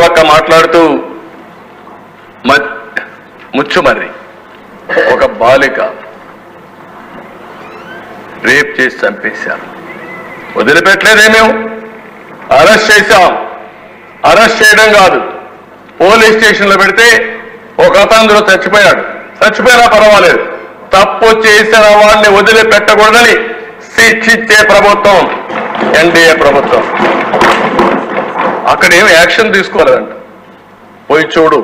పక్క మాట్లాడుతూ ముచ్చుమర్రి ఒక బాలిక రేప్ చేసి చంపేశారు. వదిలిపెట్టలేదేమేం, అరెస్ట్ చేశాం. అరెస్ట్ చేయడం కాదు, పోలీస్ స్టేషన్లో పెడితే ఒక అతను చచ్చిపోయినా పర్వాలేదు, తప్పు చేసిన వాడిని వదిలిపెట్టకూడదని శిక్షించే ప్రభుత్వం ఎన్డీఏ ప్రభుత్వం. అక్కడేం యాక్షన్ తీసుకోలేదంట. పోయి చూడు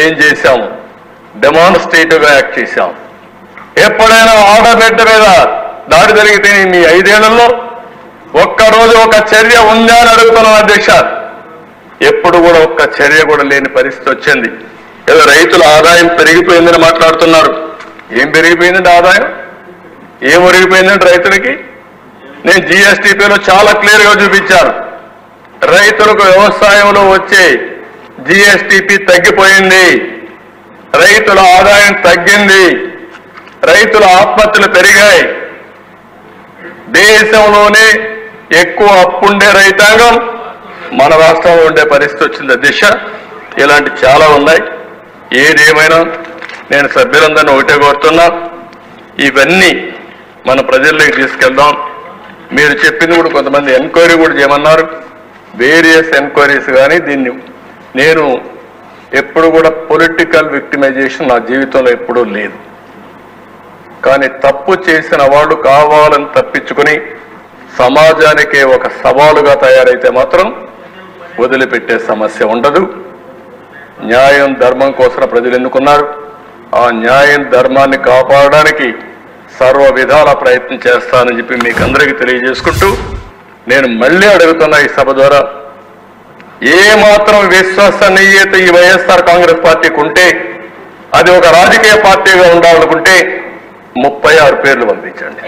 ఏం చేశాము, డెమాన్స్ట్రేటివ్గా యాక్ట్ చేశాం. ఎప్పుడైనా ఆడబిడ్డ మీద దాడి జరిగితే మీ 5 ఏళ్లలో ఒక్కరోజు ఒక చర్య ఉందా అని అడుగుతున్నాం అధ్యక్ష. ఎప్పుడు కూడా ఒక్క చర్య కూడా లేని పరిస్థితి వచ్చింది. ఏదో రైతుల ఆదాయం పెరిగిపోయిందని మాట్లాడుతున్నారు. ఏం పెరిగిపోయిందంటే ఆదాయం, ఏం ఒరిగిపోయిందంటే రైతులకి? నేను జీఎస్టీపీలో చాలా క్లియర్గా చూపించాను. రైతులకు వ్యవసాయంలో వచ్చే జీఎస్టీపీ తగ్గిపోయింది, రైతుల ఆదాయం తగ్గింది, రైతుల ఆత్మహత్యలు పెరిగాయి. దేశంలోనే ఎక్కువ అప్పుండే రైతాంగం మన రాష్ట్రంలో ఉండే పరిస్థితి వచ్చింది అధ్యక్ష. ఇలాంటి చాలా ఉన్నాయి. ఏదేమైనా నేను సభ్యులందరినీ ఒకటే కోరుతున్నా, ఇవన్నీ మన ప్రజల్లోకి తీసుకెళ్దాం. మీరు చెప్పింది కూడా కొంతమంది ఎంక్వైరీ కూడా చేయమన్నారు, వేరియస్ ఎంక్వైరీస్. కానీ దీన్ని నేను ఎప్పుడు కూడా పొలిటికల్ విక్టిమైజేషన్ నా జీవితంలో ఎప్పుడూ లేదు. కానీ తప్పు చేసిన వాళ్ళు కావాలని తప్పించుకుని సమాజానికే ఒక సవాలుగా తయారైతే మాత్రం వదిలిపెట్టే సమస్య ఉండదు. న్యాయం ధర్మం కోసం ప్రజలు ఎన్నుకున్నారు. ఆ న్యాయం ధర్మాన్ని కాపాడడానికి సర్వ విధాల ప్రయత్నం చేస్తానని చెప్పి మీకు అందరికీ తెలియజేసుకుంటూ నేను మళ్ళీ అడుగుతున్నా ఈ సభ ద్వారా, ఏమాత్రం విశ్వసనీయత ఈ వైఎస్ఆర్ కాంగ్రెస్ పార్టీకి ఉంటే, అది ఒక రాజకీయ పార్టీగా ఉండాలనుకుంటే 36 పేర్లు పంపించండి.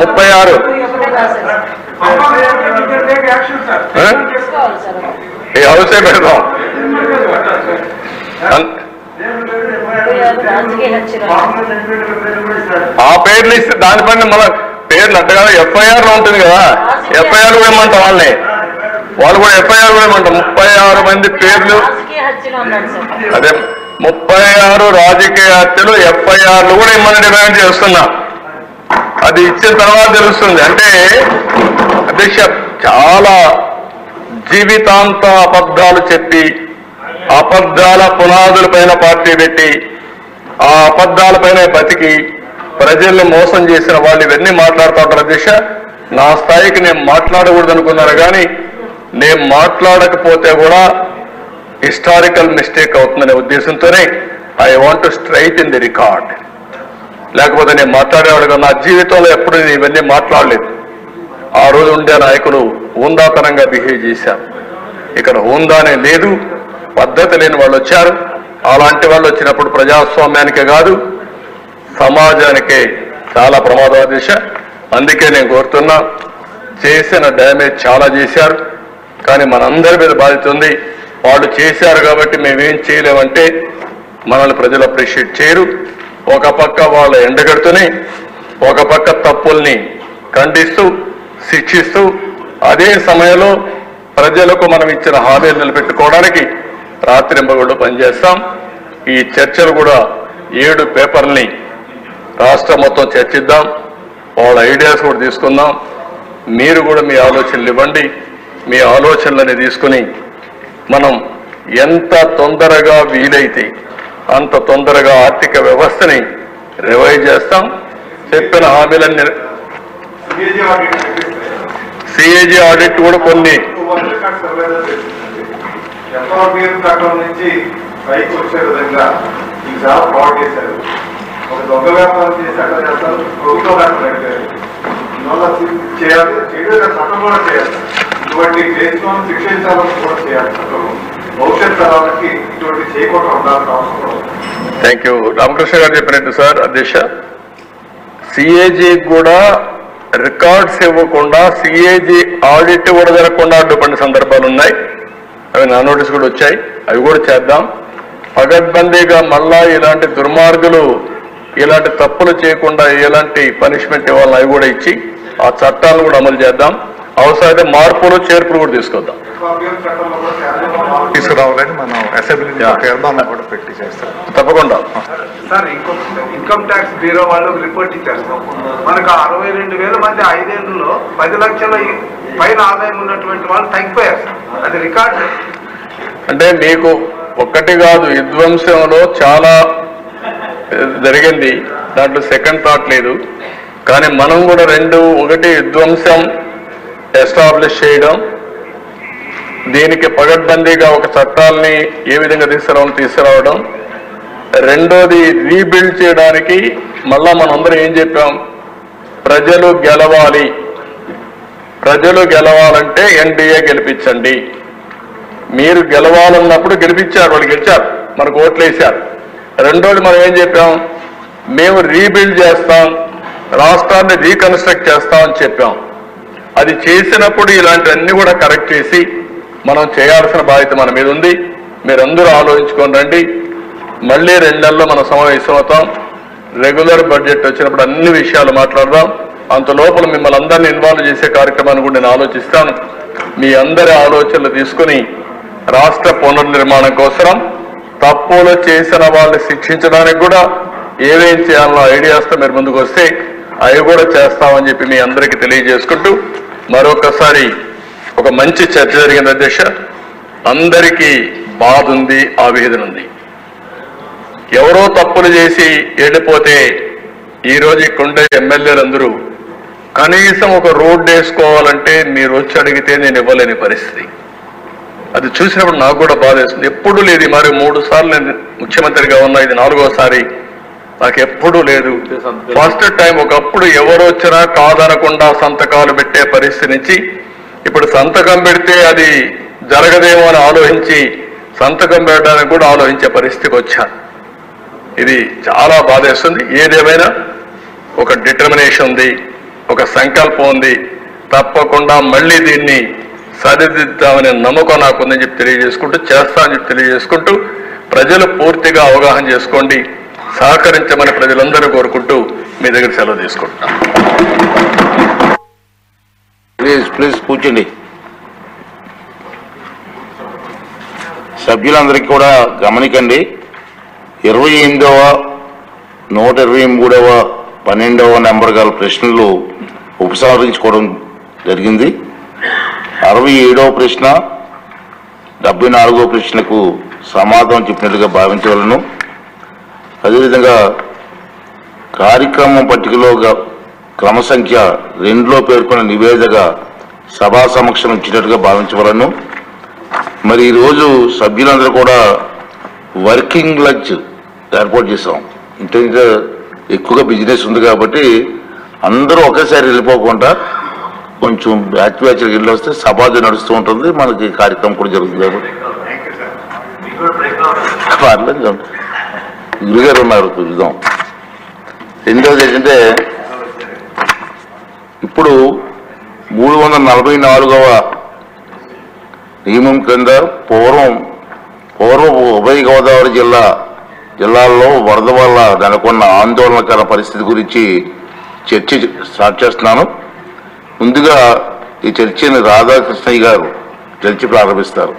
36 హౌసే పెడదాం. ఆ పేర్లు ఇస్తే దానిపైన మన పేర్లు అంట కదా ఎఫ్ఐఆర్ లో ఉంటుంది కదా, ఎఫ్ఐఆర్ కూడా ఏమంటాం వాళ్ళని, వాళ్ళు కూడా ఎఫ్ఐఆర్ కూడా ఏమంటాం. 36 మంది పేర్లు, అదే 36 రాజకీయ హత్యలు ఎఫ్ఐఆర్లు కూడా ఇమ్మని డిమాండ్ చేస్తున్నా. అది ఇచ్చిన తర్వాత తెలుస్తుంది. అంటే అధ్యక్ష చాలా జీవితాంత అబద్ధాలు చెప్పి అబద్ధాల పునాదుల పైన పార్టీ పెట్టి ఆ అబద్ధాలపైన బతికి ప్రజల్ని మోసం చేసిన వాళ్ళు ఇవన్నీ మాట్లాడుతూ ఉంటారు అధ్యక్ష. నా స్థాయికి నేను మాట్లాడకూడదు అనుకున్నారు, కానీ నేను మాట్లాడకపోతే కూడా హిస్టారికల్ మిస్టేక్ అవుతుందనే ఉద్దేశంతోనే I want to straight the record. లేకపోతే నేను మాట్లాడేవాడుగా నా జీవితంలో ఎప్పుడు నేను ఇవన్నీ మాట్లాడలేదు. ఆ రోజు ఉండే నాయకులు హుందాతనంగా బిహేవ్ చేశారు. ఇక్కడ హుందానే లేదు, పద్ధతి లేని వాళ్ళు వచ్చారు. అలాంటి వాళ్ళు వచ్చినప్పుడు ప్రజాస్వామ్యానికే కాదు సమాజానికే చాలా ప్రమాదం దిశ. అందుకే నేను కోరుతున్నా, చేసిన డ్యామేజ్ చాలా చేశారు, కానీ మనందరి మీద బాధ్యత ఉంది. వాళ్ళు చేశారు కాబట్టి మేమేం చేయలేమంటే మనల్ని ప్రజలు అప్రిషియేట్ చేయరు. ఒక పక్క వాళ్ళ ఎండగడుతూనే ఒక పక్క తప్పుల్ని ఖండిస్తూ శిక్షిస్తూ అదే సమయంలో ప్రజలకు మనం ఇచ్చిన హామీలు నిలబెట్టుకోవడానికి రాత్రింబగళ్ళు పనిచేస్తాం. ఈ చర్చలు కూడా 7 పేపర్లని రాష్ట్రం మొత్తం చర్చిద్దాం, వాళ్ళ ఐడియాస్ కూడా తీసుకుందాం. మీరు కూడా మీ ఆలోచనలు ఇవ్వండి. మీ ఆలోచనలని తీసుకుని మనం ఎంత తొందరగా వీలైతే అంత తొందరగా ఆర్థిక వ్యవస్థని రివైజ్ చేస్తాం. చెప్పిన హామీలన్నీ సిఏజీ ఆడిట్ కూడా కొన్ని నుంచి పైకి వచ్చే విధంగా ఈసారి ఫ్రాడ్ చేశారు. ఒక దొంగ వ్యాపారం చేసి అట్లా చేస్తారు, ప్రభుత్వం పెట్టారు. ఇందువల్ల చేయాలి, చేయడం చట్టం కూడా చేయాలి. ఇటువంటి కేసులను శిక్షించాలని కూడా చేయాలి. భవిష్యత్ తరాలకి ఇటువంటి చేయకుండా ఉండాల్సిన అవసరం. Thank you. రామకృష్ణ గారు చెప్పినట్టు సార్ అధ్యక్ష, సిఏజీ కూడా రికార్డ్స్ ఇవ్వకుండా సిఏజీ ఆడిట్ కూడా జరగకుండా అడ్డుపడిన సందర్భాలు ఉన్నాయి. అవి నా నోటీస్ కూడా వచ్చాయి, అవి కూడా చేద్దాం. పగడ్బందీగా మళ్ళా ఇలాంటి దుర్మార్గులు ఇలాంటి తప్పులు చేయకుండా ఎలాంటి పనిష్మెంట్ ఇవ్వాలని అవి కూడా ఇచ్చి ఆ చట్టాలను కూడా అమలు చేద్దాం. అవసరమైతే మార్పులు చేర్పులు కూడా తీసుకొద్దాం. తీసుకురావాలని మనం అసెంబ్లీ తీర్మానం కూడా పెట్టి చేస్తాం తప్పకుండా. సార్ ఇన్కమ్ ట్యాక్స్ బ్యూరో వాళ్ళు రిపోర్ట్ ఇచ్చేస్తాం. మనకు 62,000 మంది 5 ఏళ్లలో 10 లక్షల పైన ఆదాయం ఉన్నటువంటి వాళ్ళు తగ్గిపోయారు సార్. అది రికార్డు. అంటే మీకు ఒక్కటి కాదు, విధ్వంసంలో చాలా జరిగింది, దాంట్లో సెకండ్ థాట్ లేదు. కానీ మనం కూడా ఒకటి విధ్వంసం ఎస్టాబ్లిష్ చేయడం, దీనికి పగడ్బందీగా ఒక చట్టాలని ఏ విధంగా తీసుకురావడం. రెండోది రీబిల్డ్ చేయడానికి మళ్ళా మనందరం ఏం చెప్పాం, ప్రజలు గెలవాలి. ప్రజలు గెలవాలంటే ఎన్డీఏ గెలిపించండి. మీరు గెలవాలన్నప్పుడు గెలిపించారు, వాళ్ళు గెలిచారు, మనకు ఓట్లు వేశారు. రెండోది మనం ఏం చెప్పాం, మేము రీబిల్డ్ చేస్తాం, రాష్ట్రాన్ని రీకన్స్ట్రక్ట్ చేస్తామని చెప్పాం. అది చేసినప్పుడు ఇలాంటివన్నీ కూడా కరెక్ట్ చేసి మనం చేయాల్సిన బాధ్యత మన మీద ఉంది. మీరందరూ ఆలోచించుకొని రండి. మళ్ళీ 2 నెలల్లో మనం సమావేశం అవుతాం. రెగ్యులర్ బడ్జెట్ వచ్చినప్పుడు అన్ని విషయాలు మాట్లాడదాం. అంత లోపల మిమ్మల్ని అందరినీ ఇన్వాల్వ్ చేసే కార్యక్రమాన్ని కూడా నేను ఆలోచిస్తాను. మీ అందరి ఆలోచనలు తీసుకుని రాష్ట్ర పునర్నిర్మాణం కోసం తప్పులు చేసిన వాళ్ళని శిక్షించడానికి కూడా ఏమేం చేయాలన్న ఐడియాస్తో మీరు ముందుకు వస్తే అవి కూడా చేస్తామని చెప్పి మీ అందరికీ తెలియజేసుకుంటూ మరొకసారి ఒక మంచి చర్చ జరిగింది అధ్యక్ష. అందరికీ బాధ ఉంది, ఆవేదన ఉంది. ఎవరో తప్పులు చేసి వెళ్ళిపోతే ఈరోజు ఇక్కడుండే ఎమ్మెల్యేలందరూ కనీసం ఒక రోడ్డు వేసుకోవాలంటే మీరు వచ్చి అడిగితే నేను ఇవ్వలేని పరిస్థితి. అది చూసినప్పుడు నాకు కూడా బాధ వేస్తుంది. ఎప్పుడూ లేదు. మరి 3 సార్లు నేను ముఖ్యమంత్రిగా ఉన్నా, ఇది 4వసారి. నాకు ఎప్పుడూ లేదు. ఫస్ట్ టైం ఒకప్పుడు ఎవరు వచ్చినా కాదనకుండా సంతకాలు పెట్టే పరిస్థితి నుంచి ఇప్పుడు సంతకం పెడితే అది జరగదేమో అని ఆలోచించి సంతకం పెట్టడానికి కూడా ఆలోచించే పరిస్థితికి వచ్చాను. ఇది చాలా బాధేస్తుంది. ఏదేమైనా ఒక డిటర్మినేషన్ ఉంది, ఒక సంకల్పం ఉంది. తప్పకుండా మళ్ళీ దీన్ని సరిదిద్దామనే నమ్మకం నాకుందని చెప్పి తెలియజేసుకుంటూ, చేస్తానని చెప్పి తెలియజేసుకుంటూ, ప్రజలు పూర్తిగా అవగాహన చేసుకోండి, సహకరించమని ప్రజలందరూ కోరుకుంటూ మీ దగ్గర సెలవు తీసుకుంటున్నాను. ప్లీజ్ కూర్చోండి. సభ్యులందరికీ కూడా గమనికండి. 28వ 123వ 12వ నెంబర్ గల ప్రశ్నలు ఉపసంహరించుకోవడం జరిగింది. 67వ ప్రశ్న 74వ ప్రశ్నకు సమాధానం చెప్పినట్లుగా భావించవలను. అదేవిధంగా కార్యక్రమం పట్టికలో క్రమ సంఖ్య 2లో పేర్కొన్న నివేదిక సభా సమక్షం ఇచ్చినట్టుగా భావించవలను. మరి ఈరోజు సభ్యులందరూ కూడా వర్కింగ్ లంచ్ ఏర్పాటు చేశాం. ఇంత ఎక్కువగా బిజినెస్ ఉంది కాబట్టి అందరూ ఒకేసారి వెళ్ళిపోకుండా కొంచెం బ్యాచ్ బ్యాచ్కి వెళ్ళి వస్తే సభాది నడుస్తూ ఉంటుంది, మనకి కార్యక్రమం కూడా జరుగుతుంది. కాబట్టి గురుగారు ఉన్నారు, చూద్దాం. రెండవది ఏంటంటే, ఇప్పుడు 344వ నియమం కింద పూర్వం ఉభయ గోదావరి జిల్లాల్లో వరద వల్ల నెలకొన్న ఆందోళనకర పరిస్థితి గురించి చర్చ స్టార్ట్ చేస్తున్నాను. ముందుగా ఈ చర్చని రాధాకృష్ణయ్య గారు చర్చ ప్రారంభిస్తారు.